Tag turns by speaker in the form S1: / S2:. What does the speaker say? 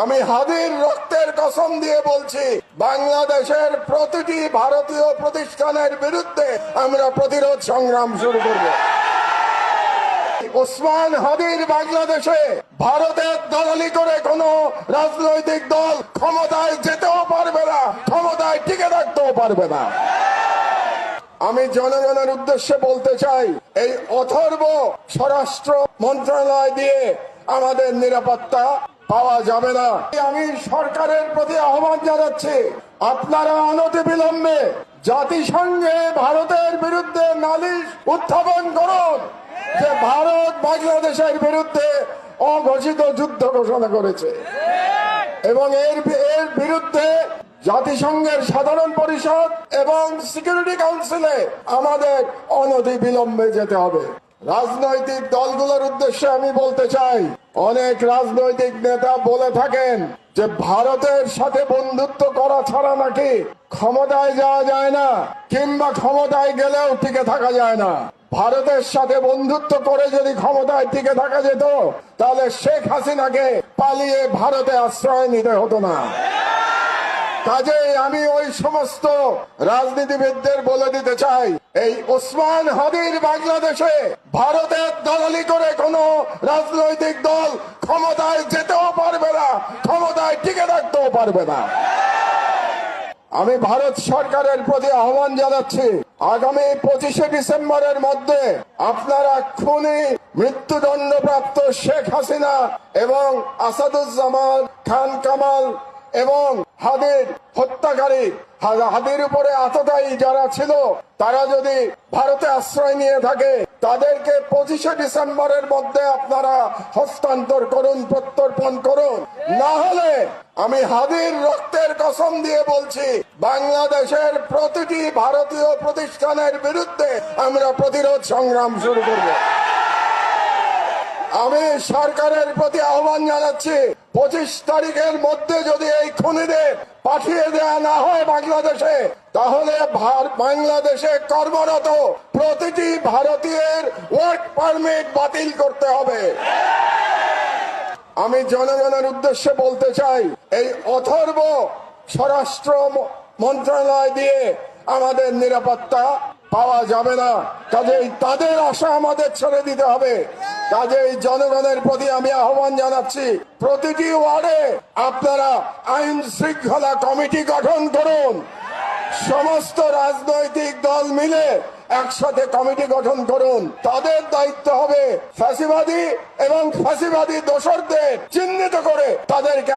S1: আমি হাদির রক্তের কসম দিয়ে বলছি, বাংলাদেশের প্রতিটি ভারতীয় প্রতিষ্ঠানের বিরুদ্ধে আমরা প্রতিরোধ সংগ্রাম শুরু করব। ওসমান হাদির বাংলাদেশে ভারতের দলালি করে কোন রাজনৈতিক দল ক্ষমতায় যেতেও পারবে না, ক্ষমতায় টিকে থাকতেও পারবে না। আমি জনগণের উদ্দেশ্যে বলতে চাই, এই অথর্ব স্বরাষ্ট্র মন্ত্রণালয় দিয়ে আমাদের নিরাপত্তা পাওয়া যাবে না। আমি সরকারের প্রতি আহ্বান জানাচ্ছি, আপনারা অনতিবিলম্বে জাতিসংঘে ভারতের বিরুদ্ধে নালিশ উত্থাপন করুন যে ভারত বাংলাদেশের বিরুদ্ধে অঘোষিত যুদ্ধ ঘোষণা করেছে এবং এর বিরুদ্ধে জাতিসংঘের সাধারণ পরিষদ এবং সিকিউরিটি কাউন্সিলে আমাদের অনতিবিলম্বে যেতে হবে। রাজনৈতিক দলগুলোর উদ্দেশ্যে আমি বলতে চাই, অনেক রাজনৈতিক নেতা বলে থাকেন যে ভারতের সাথে বন্ধুত্ব করা ছাড়া নাকি ক্ষমতায় যাওয়া যায় না, কিংবা ক্ষমতায় গেলেও টিকে থাকা যায় না। ভারতের সাথে বন্ধুত্ব করে যদি ক্ষমতায় টিকে থাকা যেত, তাহলে শেখ হাসিনাকে পালিয়ে ভারতে আশ্রয় নিতে হতো না। কাজেই আমি ওই সমস্ত রাজনীতিবিদদের বলে দিতে চাই, এই ওসমান হাদির বাংলাদেশে ভারতের দলালি করে কোন রাজনৈতিক দল ক্ষমতায় যেতেও পারবে না, ক্ষমতায় টিকে থাকতেও পারবে না। আমি ভারত সরকারের প্রতি আহ্বান জানাচ্ছি, আগামী 25শে ডিসেম্বরের মধ্যে আপনারা খুনি মৃত্যুদণ্ডপ্রাপ্ত শেখ হাসিনা এবং আসাদুজ্জামান খান কামাল এবং হাদির হত্যাকারী, হাদির উপরে আততায়ী যারা ছিল, তারা যদি ভারতে আশ্রয় নিয়ে থাকে, তাদেরকে 25শে ডিসেম্বরের মধ্যে আপনারা হস্তান্তর করুন, প্রত্যর্পণ করুন। না হলে আমি হাদির রক্তের কসম দিয়ে বলছি, বাংলাদেশের প্রতিটি ভারতীয় প্রতিষ্ঠানের বিরুদ্ধে আমরা প্রতিরোধ সংগ্রাম শুরু করব। আমি সরকারের প্রতি আহ্বান জানাচ্ছি, 25 তারিখের মধ্যে যদি এই খুনিদের পাঠিয়ে দেওয়া না হয় বাংলাদেশে, তাহলে বাংলাদেশে কর্মরত প্রতিটি ভারতীয়ের ওয়ার্ক পারমিট বাতিল করতে হবে। আমি জনগণের উদ্দেশ্যে বলতে চাই, এই অথর্ব স্বরাষ্ট্র মন্ত্রণালয় দিয়ে আমাদের নিরাপত্তা পাওয়া যাবে না। কাজেই তাদের আশা আমাদের ছেড়ে দিতে হবে। কাজেই জনগণের প্রতি আমি আহ্বান জানাচ্ছি, প্রতিটি ওয়ার্ডে আপনারা আইন শৃঙ্খলা কমিটি গঠন করুন। সমস্ত রাজনৈতিক দল মিলে একসাথে কমিটি গঠন করুন। তাদের দায়িত্ব হবে ফ্যাসিবাদী এবং ফ্যাসিবাদী দোসরদের চিহ্নিত করে তাদেরকে